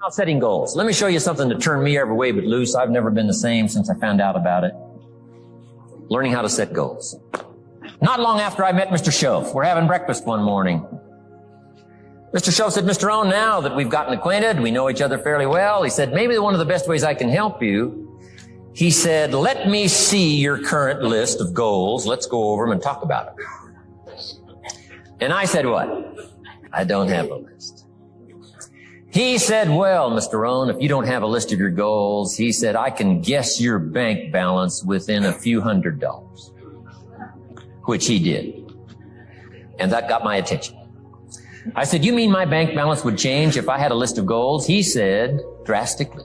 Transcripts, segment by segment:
About setting goals. Let me show you something to turn me every way but loose. I've never been the same since I found out about it. Learning how to set goals. Not long after I met Mr. Schoaf, we're having breakfast one morning. Mr. Schoaf said, Mr. Rohn, now that we've gotten acquainted, we know each other fairly well, he said, maybe one of the best ways I can help you, he said, let me see your current list of goals. Let's go over them and talk about it. And I said, what? I don't have a list. He said, well, Mr. Rohn, if you don't have a list of your goals, he said, I can guess your bank balance within a few $100s, which he did. And that got my attention. I said, you mean my bank balance would change if I had a list of goals? He said, drastically.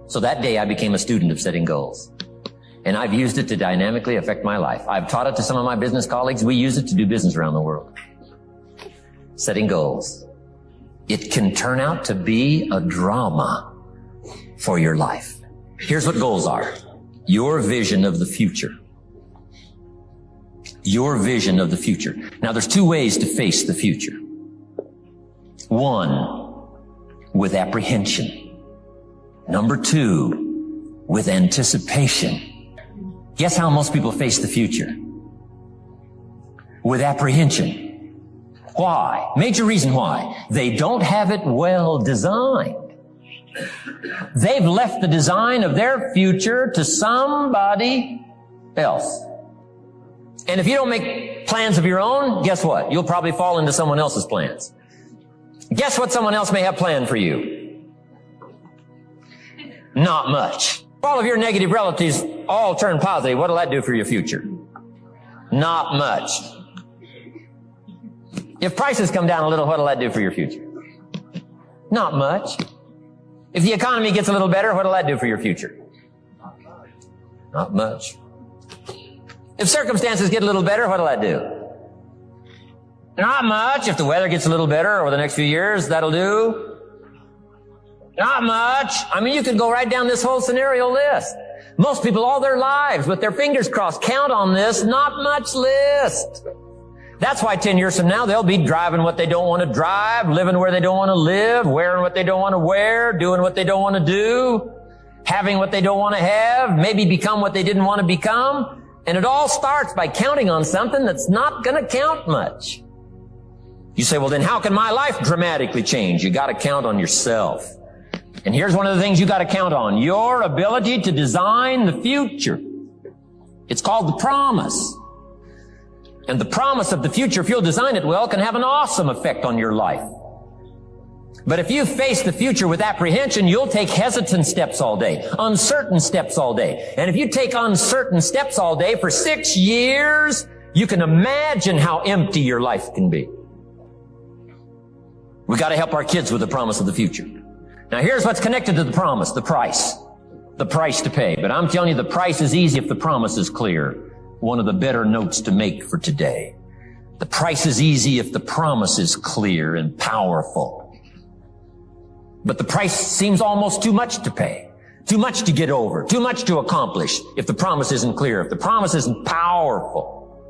So that day I became a student of setting goals. And I've used it to dynamically affect my life. I've taught it to some of my business colleagues. We use it to do business around the world. Setting goals. It can turn out to be a drama for your life. Here's what goals are. Your vision of the future. Your vision of the future. Now, there's two ways to face the future. One, with apprehension. Number two, with anticipation. Guess how most people face the future? With apprehension. Why? Major reason why. They don't have it well designed. They've left the design of their future to somebody else. And if you don't make plans of your own, guess what? You'll probably fall into someone else's plans. Guess what someone else may have planned for you? Not much. All of your negative relatives all turn positive. What'll that do for your future? Not much. If prices come down a little, what'll that do for your future? Not much. If the economy gets a little better, what'll that do for your future? Not much. If circumstances get a little better, what'll that do? Not much. If the weather gets a little better over the next few years, that'll do. Not much. I mean, you could go right down this whole scenario list. Most people all their lives, with their fingers crossed, count on this not much list. That's why 10 years from now, they'll be driving what they don't want to drive, living where they don't want to live, wearing what they don't want to wear, doing what they don't want to do, having what they don't want to have, maybe become what they didn't want to become. And it all starts by counting on something that's not going to count much. You say, well, then how can my life dramatically change? You got to count on yourself. And here's one of the things you got to count on. Your ability to design the future. It's called the promise. And the promise of the future, if you'll design it well, can have an awesome effect on your life. But if you face the future with apprehension, you'll take hesitant steps all day, uncertain steps all day. And if you take uncertain steps all day for 6 years, you can imagine how empty your life can be. We got to help our kids with the promise of the future. Now here's what's connected to the promise, the price to pay. But I'm telling you, the price is easy if the promise is clear. One of the better notes to make for today. The price is easy if the promise is clear and powerful. But the price seems almost too much to pay, too much to get over, too much to accomplish if the promise isn't clear, if the promise isn't powerful.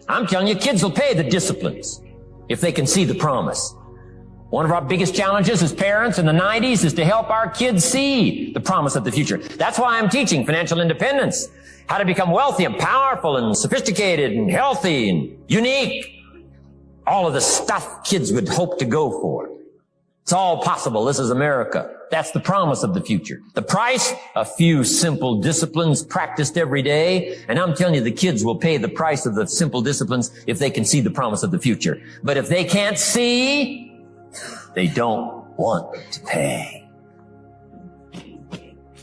I'm telling you, kids will pay the disciplines if they can see the promise. One of our biggest challenges as parents in the 90s is to help our kids see the promise of the future. That's why I'm teaching financial independence, how to become wealthy and powerful and sophisticated and healthy and unique. All of the stuff kids would hope to go for. It's all possible. This is America. That's the promise of the future. The price, a few simple disciplines practiced every day. And I'm telling you, the kids will pay the price of the simple disciplines if they can see the promise of the future. But if they can't see, they don't want to pay.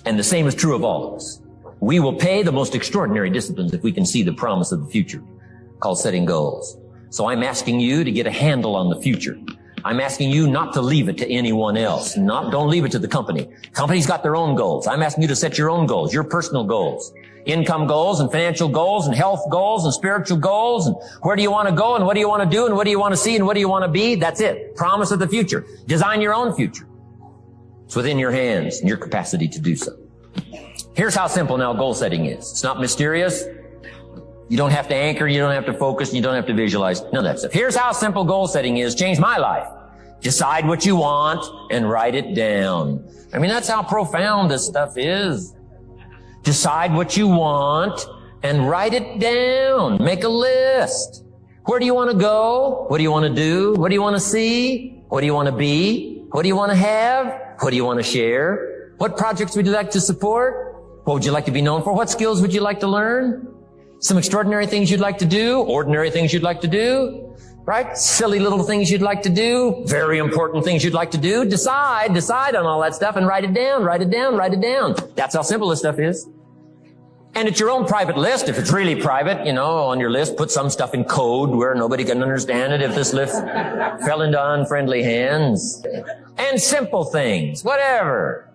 And the same is true of all of us. We will pay the most extraordinary disciplines if we can see the promise of the future, called setting goals. So I'm asking you to get a handle on the future. I'm asking you not to leave it to anyone else. Don't leave it to the company. Companies got their own goals. I'm asking you to set your own goals, your personal goals. Income goals and financial goals and health goals and spiritual goals and where do you want to go and what do you want to do and what do you want to see and what do you want to be? That's it. Promise of the future. Design your own future. It's within your hands and your capacity to do so. Here's how simple now goal setting is. It's not mysterious. You don't have to anchor, you don't have to focus, you don't have to visualize, none of that stuff. Here's how simple goal setting is. Changed my life. Decide what you want and write it down. I mean, that's how profound this stuff is. Decide what you want and write it down. Make a list. Where do you want to go? What do you want to do? What do you want to see? What do you want to be? What do you want to have? What do you want to share? What projects would you like to support? What would you like to be known for? What skills would you like to learn? Some extraordinary things you'd like to do, ordinary things you'd like to do, right? Silly little things you'd like to do, very important things you'd like to do. Decide on all that stuff and write it down, write it down, write it down. That's how simple this stuff is. And it's your own private list. If it's really private, on your list, put some stuff in code where nobody can understand it if this list fell into unfriendly hands. And simple things, whatever.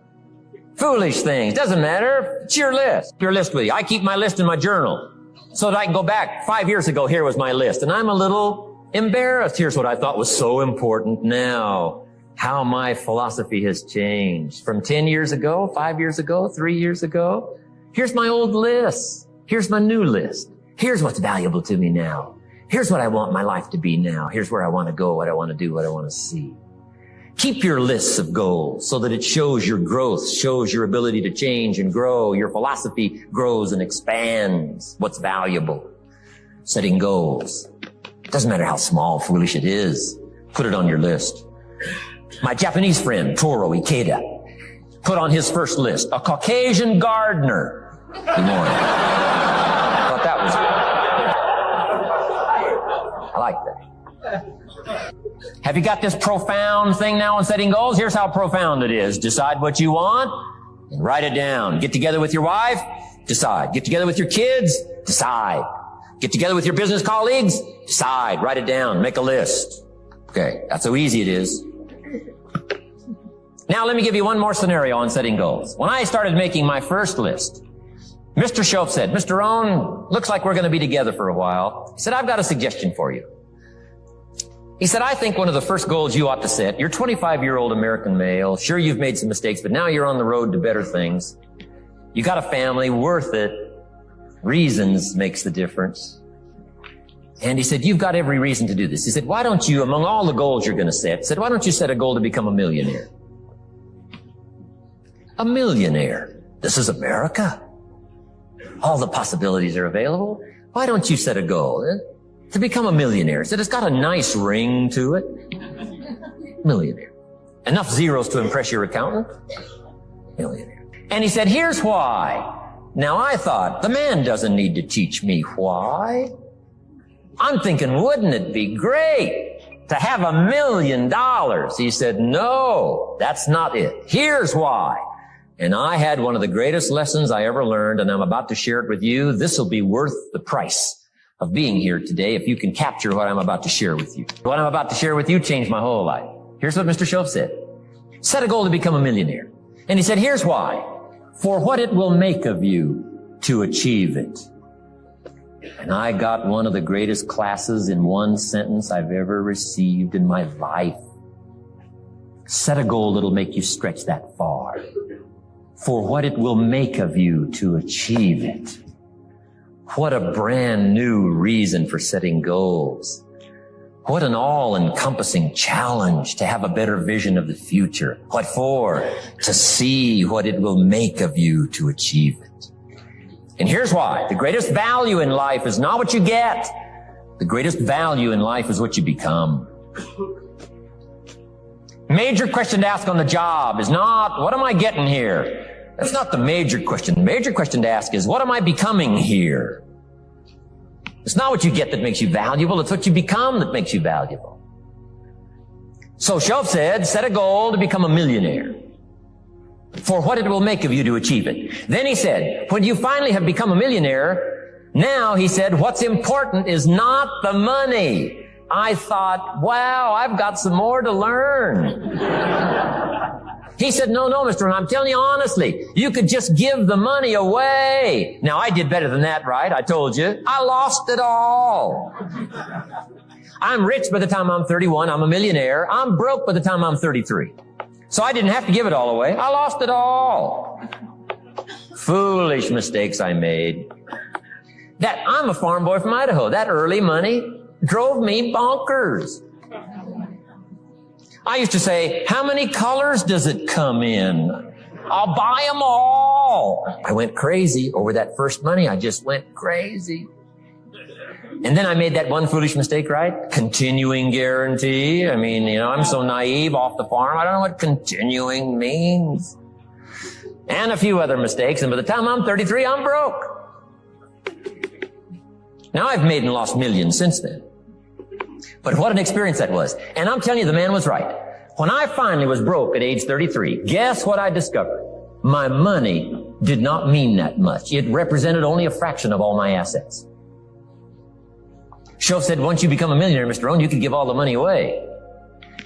Foolish things, doesn't matter. It's your list. Your list with you. I keep my list in my journal so that I can go back 5 years ago. Here was my list. And I'm a little embarrassed. Here's what I thought was so important now. How my philosophy has changed from 10 years ago, 5 years ago, 3 years ago. Here's my old list. Here's my new list. Here's what's valuable to me now. Here's what I want my life to be now. Here's where I want to go, what I want to do, what I want to see. Keep your lists of goals so that it shows your growth, shows your ability to change and grow. Your philosophy grows and expands what's valuable. Setting goals. Doesn't matter how small, foolish it is. Put it on your list. My Japanese friend, Toro Ikeda, put on his first list, a Caucasian gardener. Good morning. I thought that was good. I like that. Have you got this profound thing now on setting goals? Here's how profound it is. Decide what you want and write it down. Get together with your wife, decide. Get together with your kids, decide. Get together with your business colleagues, decide. Write it down. Make a list. Okay, that's how easy it is. Now let me give you one more scenario on setting goals. When I started making my first list, Mr. Shoaff said, Mr. Rohn, looks like we're going to be together for a while. He said, I've got a suggestion for you. He said, I think one of the first goals you ought to set, you're a 25-year-old American male. Sure, you've made some mistakes, but now you're on the road to better things. You got a family, worth it. Reasons makes the difference. And he said, you've got every reason to do this. He said, why don't you, among all the goals you're going to set, why don't you set a goal to become a millionaire? A millionaire. This is America. All the possibilities are available. Why don't you set a goal to become a millionaire? He said, it's got a nice ring to it. Millionaire. Enough zeros to impress your accountant? Millionaire. And he said, here's why. Now I thought, the man doesn't need to teach me why. I'm thinking, wouldn't it be great to have $1 million? He said, no, that's not it. Here's why. And I had one of the greatest lessons I ever learned, and I'm about to share it with you. This will be worth the price of being here today if you can capture what I'm about to share with you. What I'm about to share with you changed my whole life. Here's what Mr. Shoaff said. Set a goal to become a millionaire. And he said, here's why. For what it will make of you to achieve it. And I got one of the greatest classes in one sentence I've ever received in my life. Set a goal that'll make you stretch that far. For what it will make of you to achieve it. What a brand new reason for setting goals. What an all-encompassing challenge to have a better vision of the future. What for? To see what it will make of you to achieve it. And here's why. The greatest value in life is not what you get. The greatest value in life is what you become. Major question to ask on the job is not, what am I getting here? That's not the major question. The major question to ask is, what am I becoming here? It's not what you get that makes you valuable. It's what you become that makes you valuable. So Shoaff said, set a goal to become a millionaire. For what it will make of you to achieve it. Then he said, when you finally have become a millionaire, now he said, what's important is not the money. I thought, wow, I've got some more to learn. He said, no, Mr. Rohn, I'm telling you honestly, you could just give the money away. Now, I did better than that, right? I told you. I lost it all. I'm rich by the time I'm 31. I'm a millionaire. I'm broke by the time I'm 33. So I didn't have to give it all away. I lost it all. Foolish mistakes I made. I'm a farm boy from Idaho. That early money drove me bonkers. I used to say, how many colors does it come in? I'll buy them all. I went crazy over that first money. I just went crazy. And then I made that one foolish mistake, right? Continuing guarantee. I mean, I'm so naive off the farm. I don't know what continuing means. And a few other mistakes. And by the time I'm 33, I'm broke. Now I've made and lost millions since then. But what an experience that was. And I'm telling you, the man was right. When I finally was broke at age 33, guess what I discovered? My money did not mean that much. It represented only a fraction of all my assets. Shoaff said, once you become a millionaire, Mr. Rohn, you can give all the money away.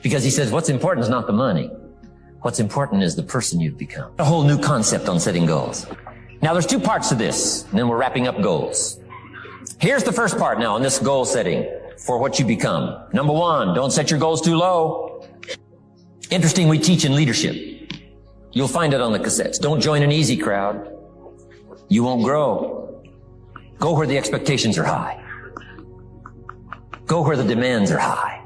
Because he says, what's important is not the money. What's important is the person you've become. A whole new concept on setting goals. Now, there's two parts to this, and then we're wrapping up goals. Here's the first part now in this goal setting for what you become. Number one, don't set your goals too low. Interesting, we teach in leadership. You'll find it on the cassettes. Don't join an easy crowd. You won't grow. Go where the expectations are high. Go where the demands are high.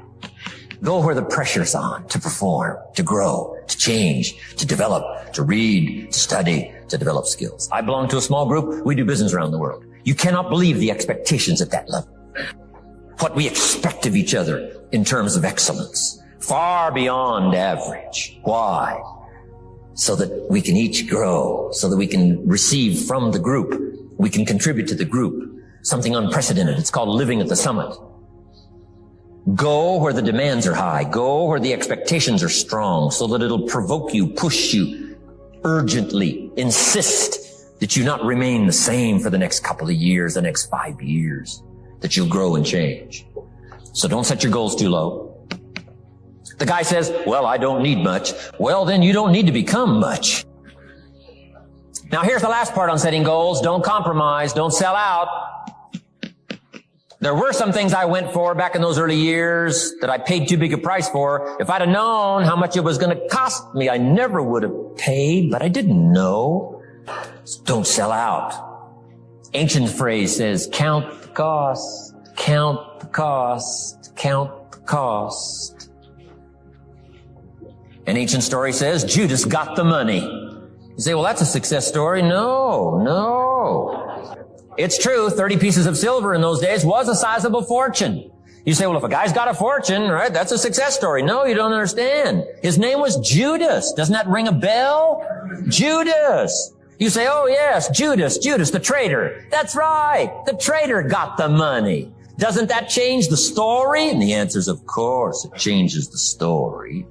Go where the pressure's on to perform, to grow, to change, to develop, to read, to study, to develop skills. I belong to a small group. We do business around the world. You cannot believe the expectations at that level. What we expect of each other in terms of excellence. Far beyond average. Why? So that we can each grow, so that we can receive from the group. We can contribute to the group. Something unprecedented. It's called living at the summit. Go where the demands are high. Go where the expectations are strong so that it'll provoke you, push you, urgently insist that you not remain the same for the next couple of years, the next 5 years, that you'll grow and change. So don't set your goals too low. The guy says, well, I don't need much. Well, then you don't need to become much. Now, here's the last part on setting goals. Don't compromise. Don't sell out. There were some things I went for back in those early years that I paid too big a price for. If I'd have known how much it was going to cost me, I never would have paid, but I didn't know. So don't sell out. Ancient phrase says, count the cost, count the cost, count the cost. An ancient story says, Judas got the money. You say, well, that's a success story. No. It's true, 30 pieces of silver in those days was a sizable fortune. You say, well, if a guy's got a fortune, right, that's a success story. No, you don't understand. His name was Judas. Doesn't that ring a bell? Judas. You say, oh, yes, Judas, the traitor. That's right. The traitor got the money. Doesn't that change the story? And the answer is, of course, it changes the story.